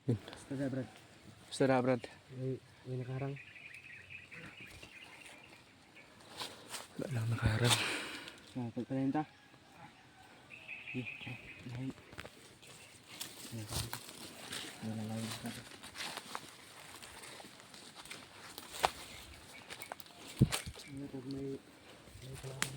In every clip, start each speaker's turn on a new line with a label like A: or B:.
A: Yun.
B: Basta na, Brad.
A: Basta na, Brad.
B: May nakarang.
A: Wala lang nakaharap.
B: Pagpalayin ta. Lahat. Wala lain ka. May kailangan.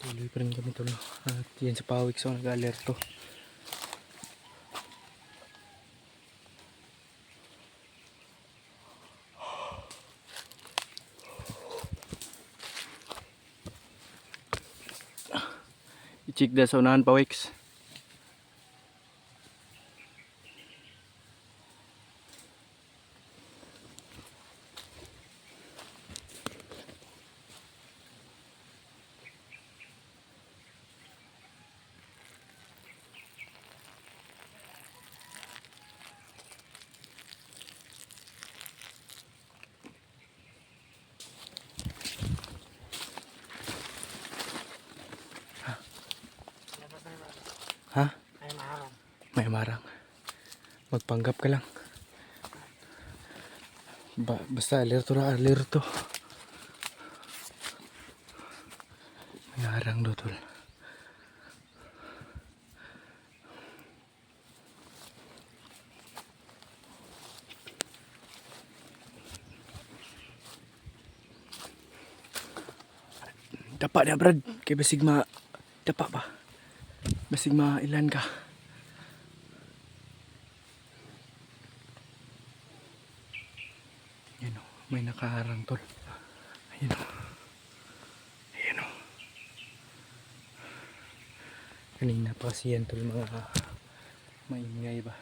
A: Tuloy pa rin kami tuloy. At yan sa pawik so nag-alerto. I-check na sa unahan pawiks. Ha? May marang. Magpanggap ka lang. Basta alerto na, alerto. May harang do tol. Dapa na Brad. Kaya basig dapa pa. Basig ilan ka. Yan o. May nakaharang tol. Ayan o. Ayan o. Kanina pa kasi yan tol mga maingay ba.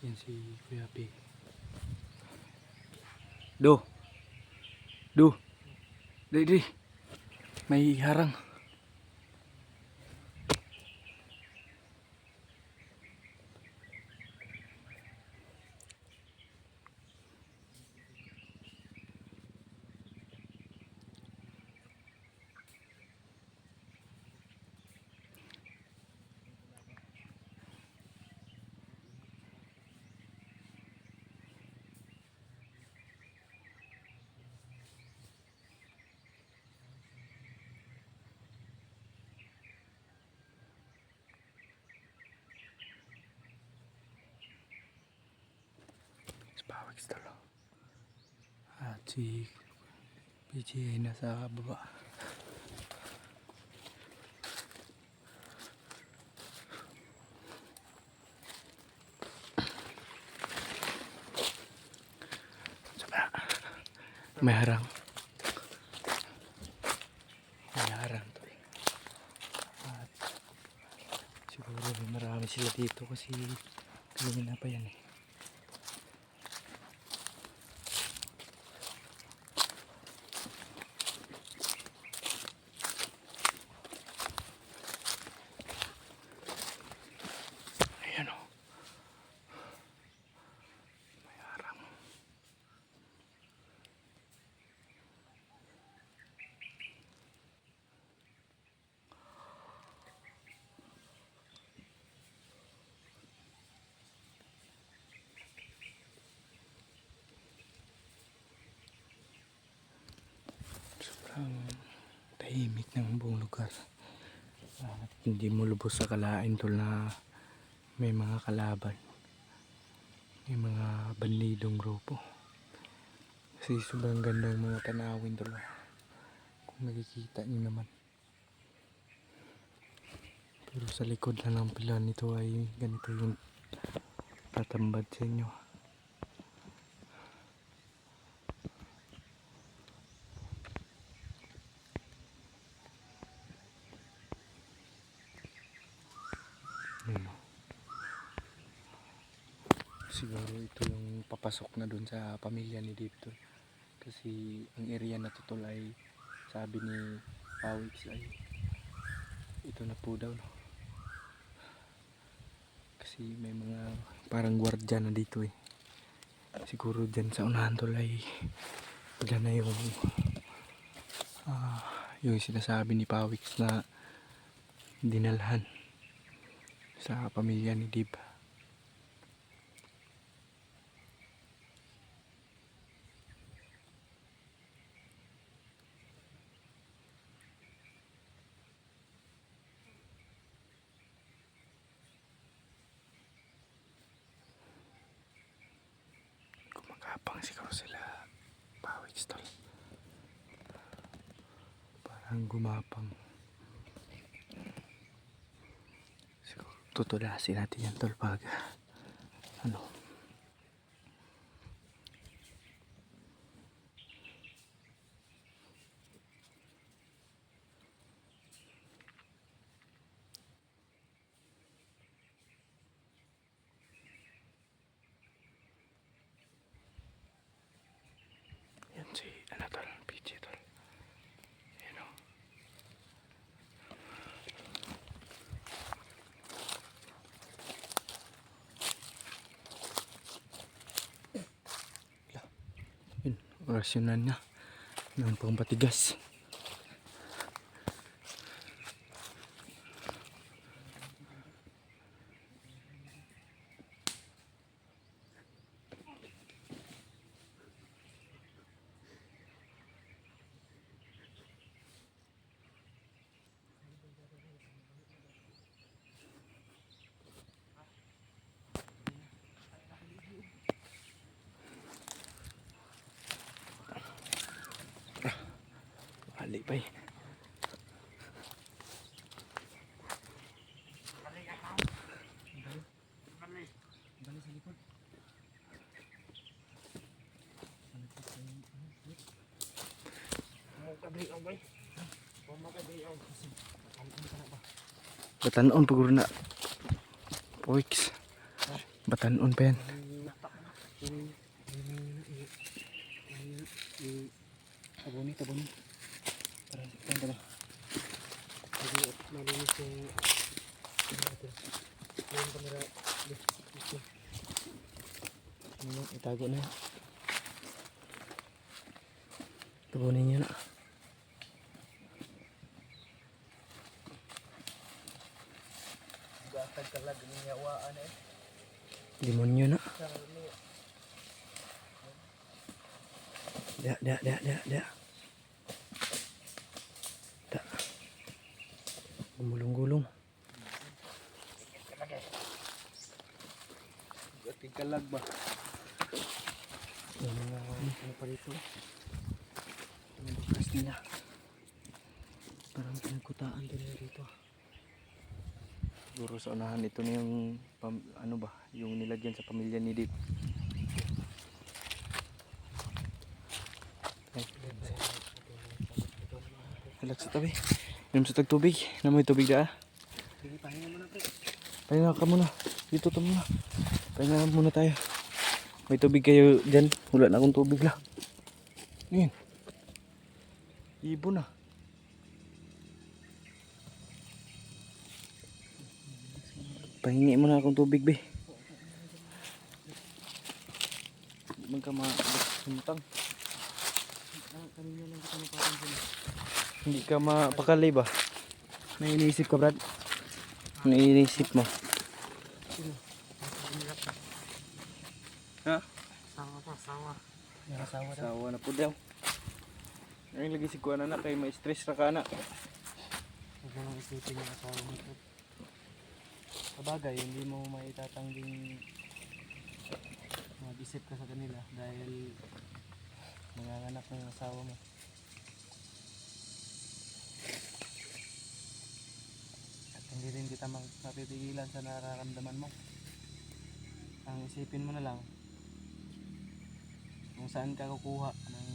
A: Yan si Kuya P. Do. Di. May harang. Pawiks talo. At si PJ ay nasa baba. Sama. May harang. May harang tol. At siguro marami sila dito kasi kanina pa yan eh. Ayan o. May harang. Sobrang tahimik ng buong lugar. At hindi mo lubos sa kalain tol na may mga kalaban. May mga banlidong grupo. Kasi sobrang ganda ng mga tanawin tol. Kung makikita niyo naman. Pero sa likod lang ng pila nito ay ganito yung tatambad sa inyo. Ayan o. Siguro ito yung papasok na dun sa pamilya ni Dito. Kasi ang area na to tol ay sabi ni Pawiks ay ito na po daw no. Kasi may mga parang gwardya na dito eh. Siguro dyan sa unahan tol ay dyan na yung yung sinasabi ni Pawix na dinalhan sa pamilya ni Dib. Gumagapang siguro sila Pawix tol. Parang gumapang. Siguro tutulasin natin yan tol pag ano. Yan si ano tol, PJ tol. Yan o. Yun, orasyonan niya. Yung pambatigas. Balik pa eh.
B: Balik sa likod.
A: Batanon paguro na. Pawix. Batanon pa yan.
B: Tabuni. Parang sikpan ka na. Kasi malinis yung yung kamera. Ano, itago na. Tabunin nyo na. Gatag ka lang giniyawaan eh.
A: Demonyo na. Da. Gumulong-gulong.
B: Gatag ka lang ba? Yung mga ano pa dito. Yung bukas nila. Parang pinagkutaan din nila dito.
A: Siguro sa unahan ito na yung ano ba, yung nilagyan sa pamilya ni Dib. Halag sa tabi. Inom sa tagtubig. Namoy tubig da.
B: Sige, pahinga muna pre.
A: Pahinga ka muna. Dito to muna. Pahinga muna tayo. May tubig kayo dyan. Wala na akong tubig la. Ayan. Ibon na. Pahingi mo na akong tubig be. Hindi man ka sumutang.
B: Kanina lang kita napapansin.
A: Hindi ka mapakali ba?
B: May iniisip ka, Brad?
A: Naiisip mo. Ha?
B: Sawa. Nakasawa daw.
A: Sawa na po daw. Ngayon lagi si Kuana na kay ma-stress ra ka na.
B: Huwag mo nang isipin yung asawa mo. Sabagay, hindi mo maitatangging mag-isip ka sa kanila dahil manganganak ng asawa mo. At hindi rin kita mapipigilan sa nararamdaman mo. Ang isipin mo na lang kung saan ka kukuha ng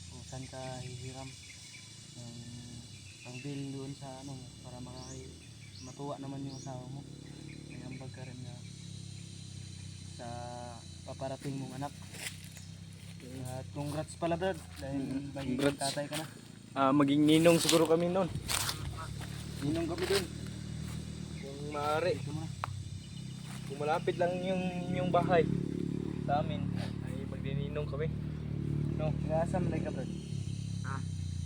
B: kung saan ka hihiram ng pang-bill doon sa ano mo para matuwa naman yung asawa mo. Nangambag ka rin na sa paparating mong anak. At congrats pala, Brad, dahil magiging
A: Congrats.
B: tatay ka na.
A: Maging ninong siguro kami noon. Ninong kami dun. Kung maaari.
B: Ito mo na.
A: Kung malapit lang yung bahay sa amin, ay magnininong kami. No.
B: Nag-aasam na ka, Brad.
C: Ha?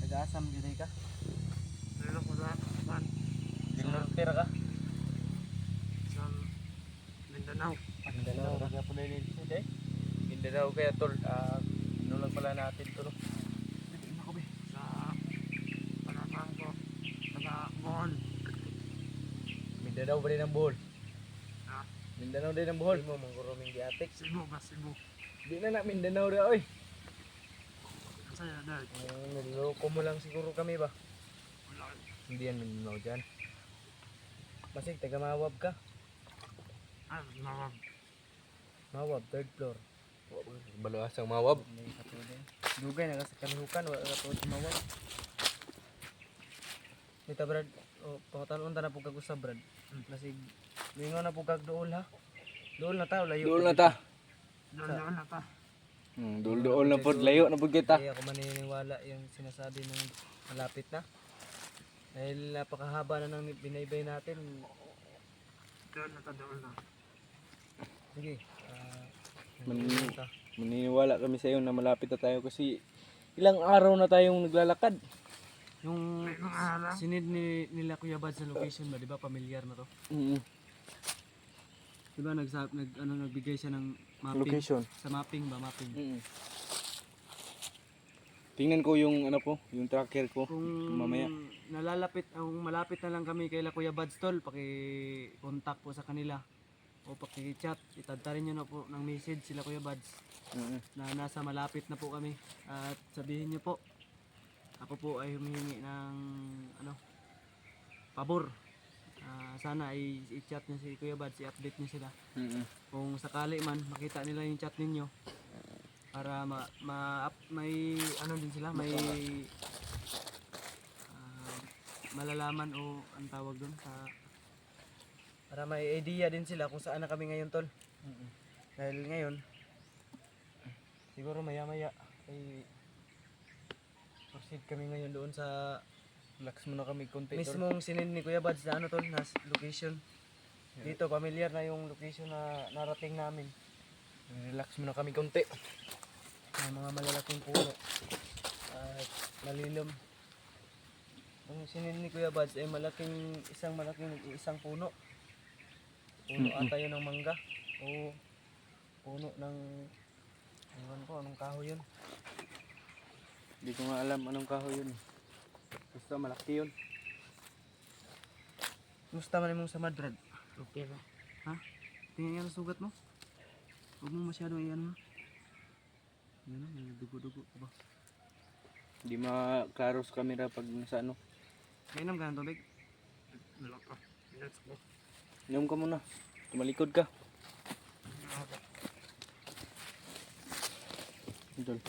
B: Nag-aasam dito ka.
C: Ano ko na? Man.
A: Dinurtira ka.
C: Sa Mindanao.
B: Mindanao, nagkapulilisod eh.
A: Mindanao kaya tol. Ano lang pala natin to no.
B: Ano ko ba?
C: Sa Panatang ko. Taga Bohol.
A: Mindanao ba rin ang Bohol?
C: Ha?
A: Mindanao din ang Bohol. Mo manguruming giatik.
C: Cebu ba? Cebu.
A: Di na Mindanao rin oy.
C: Saya dahil.
A: Niloko mo lang siguro kami ba?
C: Wala.
A: Hindi yan Mindanao dyan. Masig, taga Mawab ka.
C: Ah, nawag.
A: Mawab, third floor. Baluasang Mawab.
B: May katulad. Dugay na kasi kalihukan, wala katulad sa mawag. Dito Brad, pangatalon ta na po kag usab Brad. Nasig, mingon na po kag dool ha. Dool na ta, layo.
A: Dool na ta.
C: Doon na ta.
A: Dool na po. Layo na po kita.
B: Kaya ako maniniwala yung sinasabi ng malapit na. Dahil napakahaba na ng binaybay natin.
C: Doon na ta. Doon na.
B: Sige.
A: Maniniwala kami sa iyo na malapit na tayo kasi ilang araw na tayong naglalakad.
B: Yung
C: May mga alam.
B: sinid nila Kuya Bad sa location ba, di ba? Pamilyar na to. Di ba nagbigay siya ng mapping.
A: Location.
B: Sa mapping ba? Mapping.
A: Tingnan ko yung ano ko, yung tracker ko.
B: Kung
A: Mamaya.
B: malapit na lang kami kay Kuya Bads tol, paki-contact po sa kanila o paki-chat, itadtarin niyo na po ng message sila Kuya Bads na nasa malapit na po kami at sabihin niyo po ako po ay humihingi ng pabor. Sana ay i-chat niyo si Kuya Bads, i-update niyo sila. Kung sakali man makita nila yung chat ninyo para may ano din sila, may malalaman o ang tawag doon para may idea din sila kung saan na kami ngayon tol. Dahil ngayon siguro maya ay proceed kami ngayon doon sa
A: Relax muna kami konti.
B: mismong sinend ni Kuya Bads na tol, na location. Dito familiar na yung location na narating namin.
A: Relax muna kami konti.
B: May mga malalaking puno at malilim. Ang sinend ni Kuya Bads ay isang puno. Puno ata yun ng mangga o puno ng ewan ko anong kahoy yun.
A: Hindi ko nga alam anong kahoy yun. Basta malaki yun.
B: Musta man mong samad Brad?
C: Okay ba?
B: Ha? Tingnan nga ang sugat mo. Huwag mo masyadong iyan mo. Yan o, may dugo-dugo ka ba?
A: Hindi maklaro sa camera pag nasa ano.
B: Kainom ka ng tubig?
C: Wala pa. Let's go.
A: Inom ka muna. Tumalikod ka. Idol.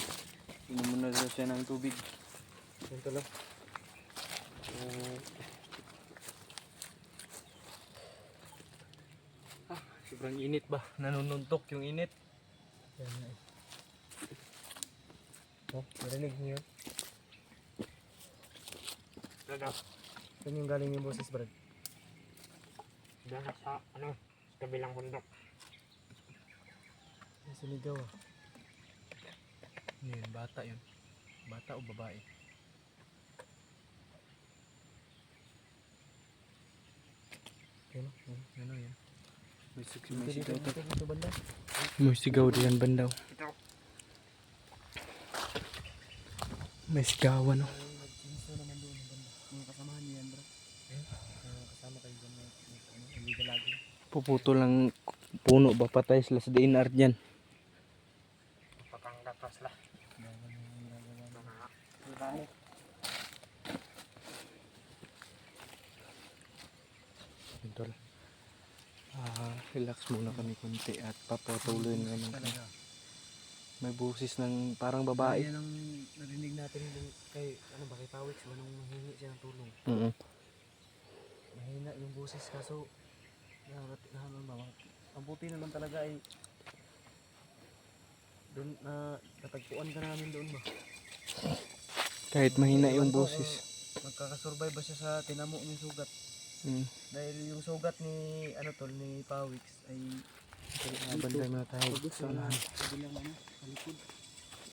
A: Inom muna daw siya ng tubig.
B: Ganito lang.
A: Sobrang init ba? Nanununtok yung init.
B: Yan na eh. Oh, narinig niyo yun?
C: Dadak.
B: Saan yung galing yung boses Brad?
C: Dadak sa ano? Sa kabilang bundok.
B: May sinigaw ah.
A: Ano yun? Bata yun. Bata o babae?
B: Yan o.
A: Ano yan? May
B: Dito, dito banda.
A: May sigaw diyan bandaw.
C: Ito.
A: May sigawan no.
B: Nagsinso naman doon ng banda. Mga kasamahan niyo yan bro. Kasama kayo dyan na illegal lagi.
A: Puputo lang puno ba patay sila sa DNR dyan.
C: Patanggatas lah.
A: Idol. Relax muna kami konti at papatuloy na naman kami.
B: Talaga.
A: May busis ng parang babae.
B: Yan ang narinig natin kay kay Pawix ba nung mahingi siya ng tulong. Mahina yung boses kaso nahanan ba? Ang buti naman talaga ay doon natagpuan ka namin doon ba?
A: Kahit mahina yung
B: Ewan ko
A: busis.
B: kung magkakasurvive ba siya sa tinamo niyong sugat. Dahil yung sugat ni ni Pawix ay
A: Banday na tayo sa unahan.
B: kabilang sa likod.